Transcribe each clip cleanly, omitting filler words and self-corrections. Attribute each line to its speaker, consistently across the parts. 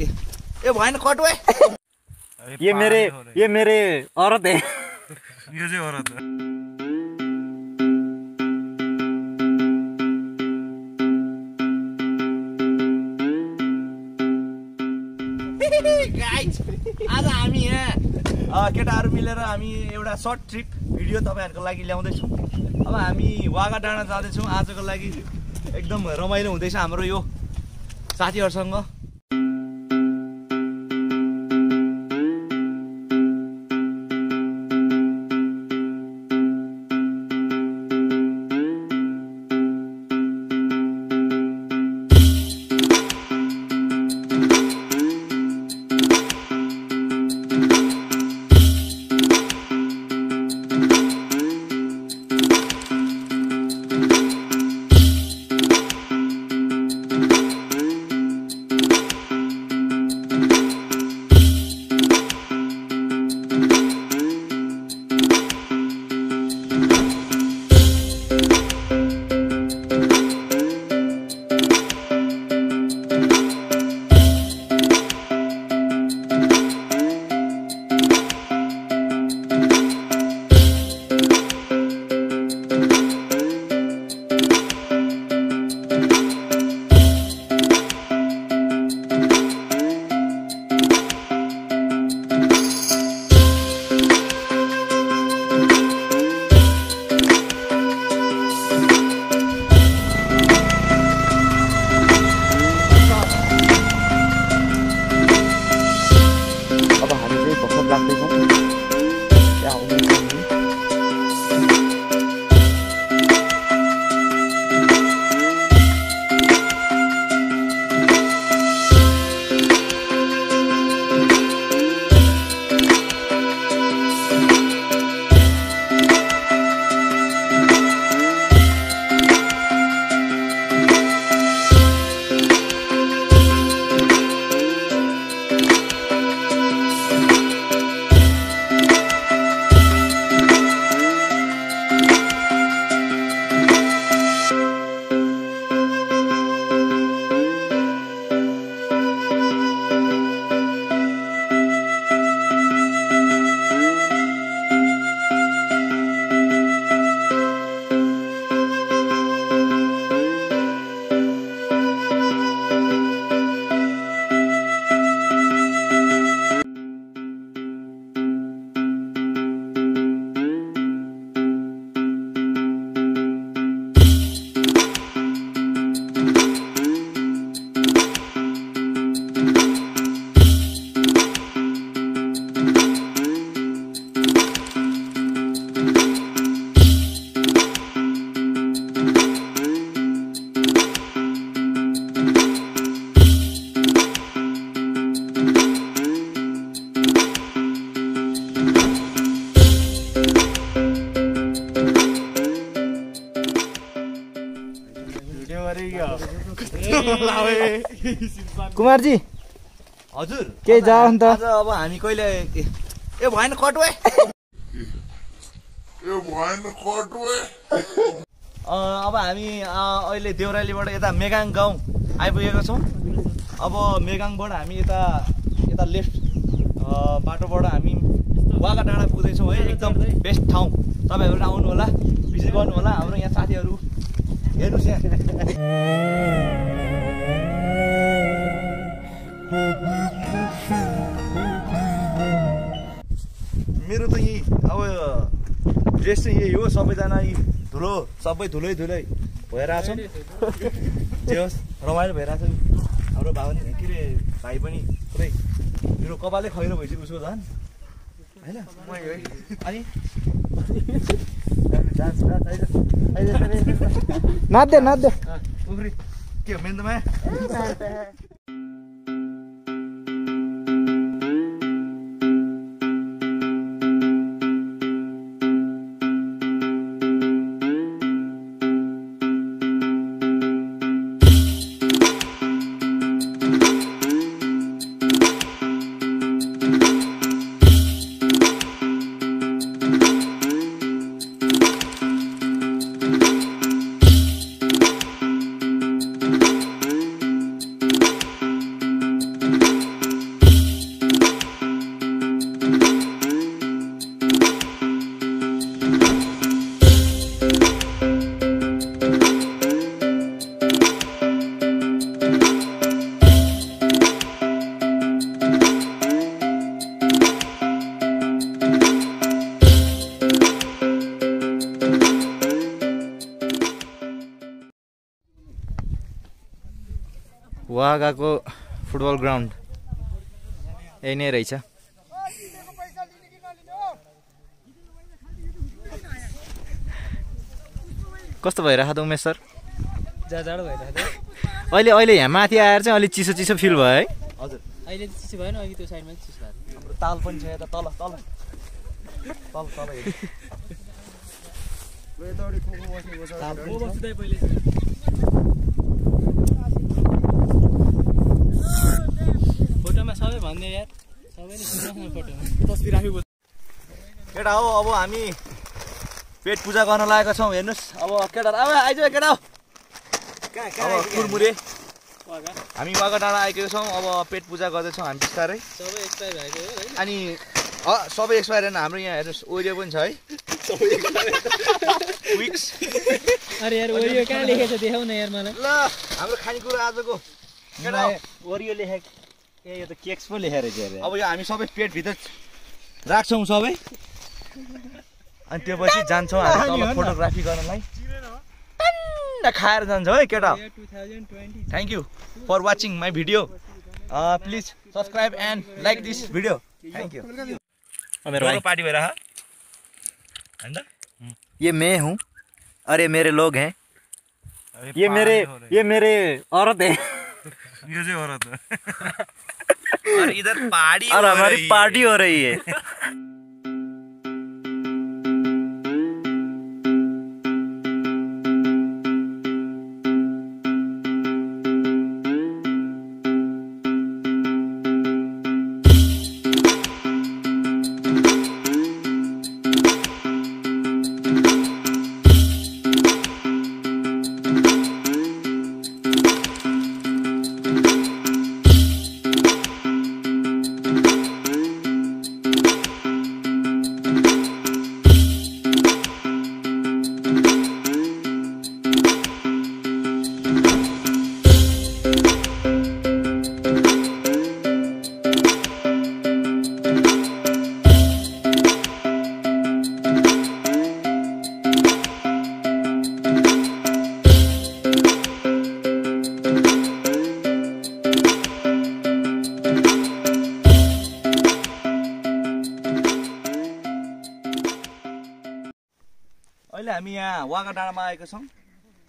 Speaker 1: ये भएन कटवे
Speaker 2: ये मेरे औरत है
Speaker 3: यो चाहिँ औरत हो
Speaker 1: गाइस आज हामी यहाँ केटाहरू मिलेर हामी एउटा सर्ट ट्रिप भिडियो तपाईहरुको लागि ल्याउँदैछौँ। अब हामी वागा डाँडा जाँदैछौँ आजको लागि। एकदम रमाइलो हुँदैछ हाम्रो यो साथीहरुसँग।
Speaker 2: कुमार जी
Speaker 1: हजुर
Speaker 2: के जाऊ नि त।
Speaker 1: अब हामी कहिले ए भएन कटवे अब हामी अहिले देउरालीबाट यता मेगाङ गाउँ आइपुगेका छौँ। अब मेगाङबाट हामी यता लेफ्ट बाटोबाट हामी वागा डाँडा पुग्दैछौँ है। एकदम बेस्ट ठाउँ। तपाईँहरू आउनु होला, भिजिट गर्नु होला। हाम्रो यहाँ साथीहरू हेर्नुहोस् यहाँ। मेरो त यही अब ड्रेस चाहिँ यही हो। सबैजना यी धुलो सबै धुलै भइरहेछ। जे होस् रमाइलो भइरहेछ। हाम्रो भाइ के अरे भाइ पनि पुरै मेरो कपालै खैरो भइसक्यो उसको झन् होइन। अनि
Speaker 2: नाच्दे
Speaker 1: उफ्री के हो मेन्दमा
Speaker 2: वागाको फुटबल ग्राउन्ड यही नै रहेछ। कस्तो भइरहेको त उमेश सर?
Speaker 4: जाडो भइरहेको
Speaker 2: अहिले अहिले यहाँ माथि आएर चाहिँ अलिक चिसो चिसो फिल भयो है?
Speaker 1: हजुर
Speaker 4: अहिले त चिसो भएन, अघि त्यो साइडमा चिसो भएको
Speaker 1: हाम्रो ताल पनि छ यता तल तल तल तल
Speaker 4: फोटोमा सबै भन्ने यार, सबैले सुन्नुहोस् न फोटोमा तस्बिर आफै बोल्छ।
Speaker 1: केटा हो अब हामी पेट पूजा गर्न लागेका छौँ। हेर्नुहोस् अब केटा अब आइज केटा हो अब कुरमुरे हामी वागा डाँडा आइसकेका छौँ। अब पेट पूजा गर्दैछौँ हामी बिस्तारै।
Speaker 4: सबै एक्सपायर भएको हो है।
Speaker 1: अनि सबै एक्सपायर होइन, हाम्रो यहाँ हेर्नुहोस् ओरियो पनि छ है। विक्स
Speaker 4: अरे यार ओरियो कहाँ लेखेको छ देखाउ न यार मलाई।
Speaker 1: ल हाम्रो खानेकुरा आजको केटा हो
Speaker 2: ओरियो लेखेको यो त केक्स पो लेखेर चाहिँ
Speaker 1: अब यो हामी सबै पेटभित्र राख्छौँ सबै। अनि त्यो पछि जान्छौँ हामी तल फोटोग्राफी गर्नलाई। खाएर जान्छौँ है केटा।
Speaker 4: 2020
Speaker 1: thank you for watching my video. Please subscribe and like this video. Thank you.
Speaker 2: मेरो भाई
Speaker 1: पार्टी भइरह
Speaker 2: ये मैं हूँ और ये मेरे लोग हैं। ये मेरे औरत है
Speaker 3: यो चाहिँ औरत हो।
Speaker 1: और इधर पार्टी
Speaker 2: और हमारी पार्टी हो रही है।
Speaker 1: अहिले हामी यहाँ वागा डाँडामा आएका छौँ।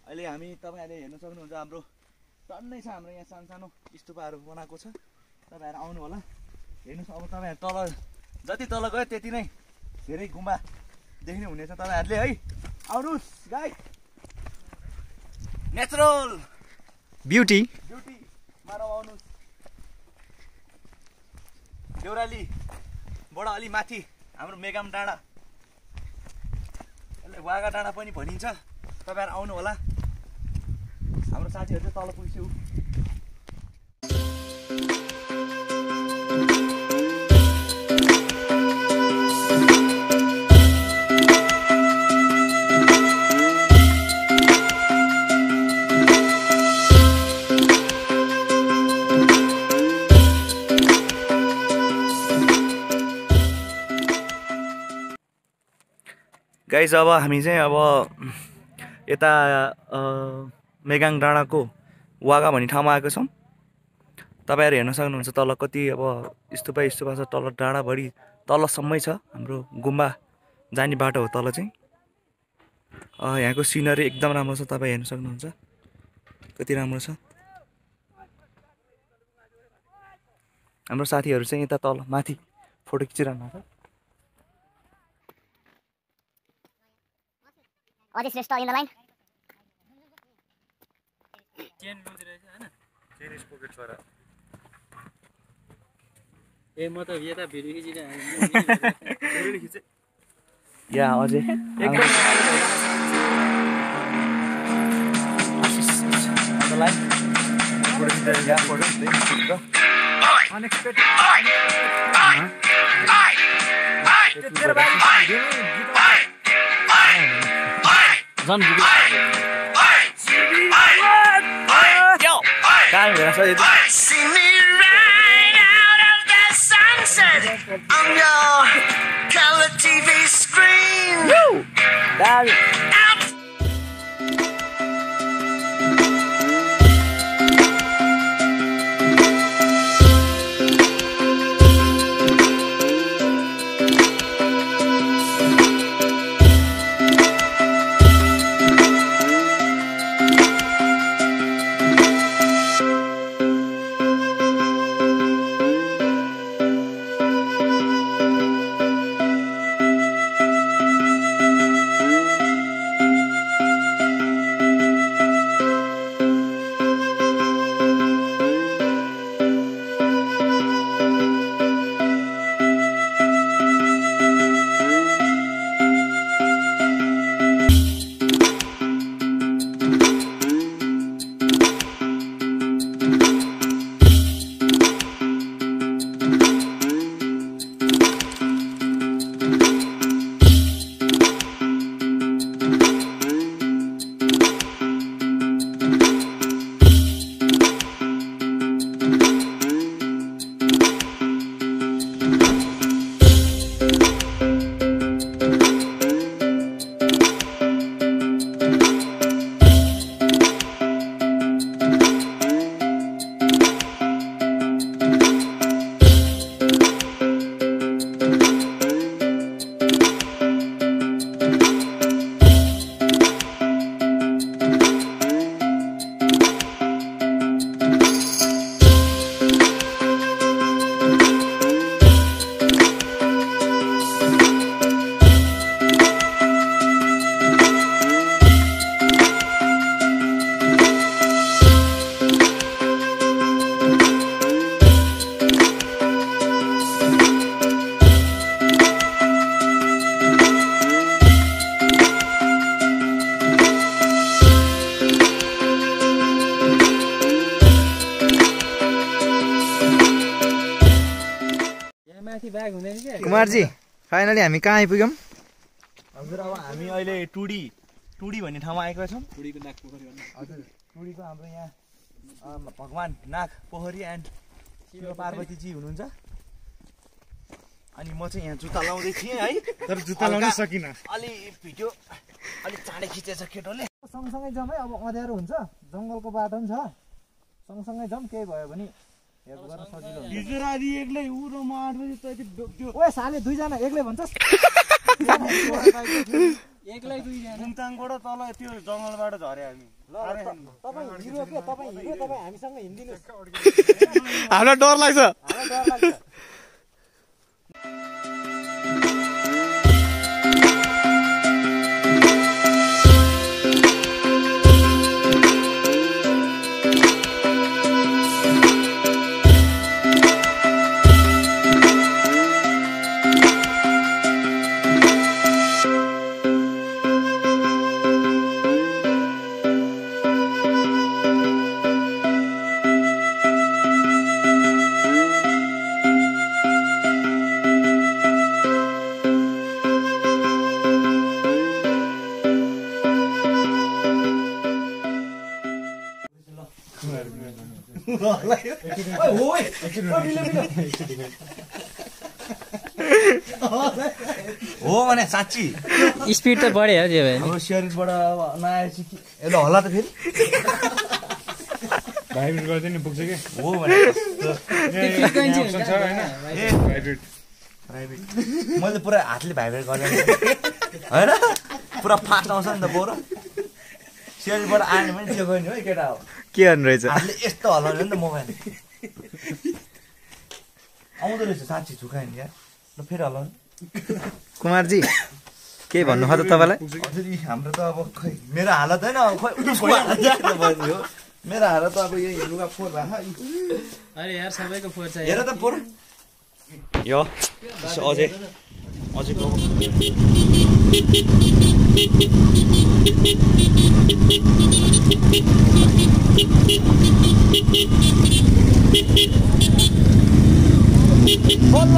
Speaker 1: अहिले हामी तपाईँहरूले हेर्न सक्नुहुन्छ हाम्रो टन्नै छ, हाम्रो यहाँ सानो सानो स्तूपहरू बनाएको छ। तपाईँहरू आउनु होला हेर्नुहोस्। अब तपाईँहरू तल जति तल गयो त्यति नै धेरै गुम्बा देख्नुहुनेछ तपाईँहरूले है। आउनुहोस् गाइस, नेचुरल ब्युटीमा रमाउनुहोस्। देउरालीबाट अलि माथि हाम्रो मेगाम डाँडा, वागा डाँडा पनि भनिन्छ। तपाईँहरू आउनु होला। हाम्रो साथीहरू चाहिँ तल पुग्छौँ। गाइस अब हामी चाहिँ अब यता मेगाङ डाँडाको वागा भन्ने ठाउँमा आएको छौँ। तपाईँहरू हेर्न सक्नुहुन्छ तल कति अब स्तूपा छ। तल डाँडाभरि तलसम्मै छ हाम्रो गुम्बा जाने बाटो हो तल चाहिँ। यहाँको सिनरी एकदम राम्रो छ, तपाईँ हेर्न सक्नुहुन्छ कति राम्रो छ। हाम्रो साथीहरू चाहिँ यता तल माथि फोटो खिचिरहनु भएको छ।
Speaker 5: अझै Shrestha in the line.
Speaker 4: Chain loose रहेछ हैन?
Speaker 3: चेन स्पोकेट छ र।
Speaker 4: ए म त यता भिडियो खिचिरहेको
Speaker 3: भिडियो खिचे।
Speaker 1: या अझै
Speaker 6: See me right out of the sunset on your color TV screen. Out.
Speaker 4: माथि ब्याग हुँदैन के
Speaker 2: कुमारजी फाइनली हामी कहाँ आइपुग्यौँ
Speaker 1: हजुर अब हामी अहिले टुडी भन्ने ठाउँमा आएका छौँ
Speaker 4: टुडीको नाक पोखरी भन्नु
Speaker 1: हजुर टुडीको हाम्रो यहाँ भगवान नाग पोखरी एन्ड शिव पार्वतीजी हुनुहुन्छ अनि म चाहिँ यहाँ जुत्ता लाउँदै थिएँ है
Speaker 3: तर जुत्ता लाउन सकिनँ
Speaker 1: अलि भिडियो अलिक चाँडै खिचेछ केटोले
Speaker 2: सँगसँगै जाउँ है अब अँध्यारो हुन्छ जङ्गलको बाटो पनि छ सँगसँगै जाउँ केही भयो भने हेल्प गर्न सजिलो हुन्छ
Speaker 3: हिजो राति एक्लै ऊ र म 8 बजे त्यो
Speaker 2: ओए साले दुईजना एक्लै भन्छस्
Speaker 4: एक्लै दुईजना
Speaker 3: बुङताङबाट तल त्यो जङ्गलबाट झरे हामी
Speaker 2: तपाईँ हिरो के तपाईँ हिरो तपाईँ हामीसँग हिँडिदिनुहोस्
Speaker 3: हामीलाई डर लाग्छ
Speaker 2: हामीलाई डर लाग्छ
Speaker 1: हो भने साँच्ची
Speaker 4: स्पिड त बढ्यो हो त्यो
Speaker 1: हाम्रो शरीरबाट अब नआएपछि कि यसले हल्ला त फेरि
Speaker 3: भाइब्रेट गर्दै नि पुग्छ के
Speaker 1: हो भने
Speaker 3: अप्सन छ हैन भाइब्रेट
Speaker 1: मैले पुरा हातले भाइब्रेट गरेँ होइन पुरा फास्ट आउँछ नि त बोरो शरीरबाट आएन भने त्यो गयो नि है केटा हो
Speaker 2: के गर्नु रहेछ
Speaker 1: हातले यस्तो हल्लाउने नि त मोबाइल आउँदो रहेछ साँच्ची झुकायो नि यार ल फेरि हल्लाउनु
Speaker 2: कुमारजी के भन्नु खोज्छ तपाईँलाई
Speaker 1: हजुर हाम्रो त अब खै मेरो हालत होइन अब खै उसको हालत जस्तो भयो हो मेरो हालत त अब यही लुगा फोहोर भएको
Speaker 4: अरे यार सबैको फोहोर छ
Speaker 1: हेर त फोहोर यो अझै
Speaker 2: बल्ल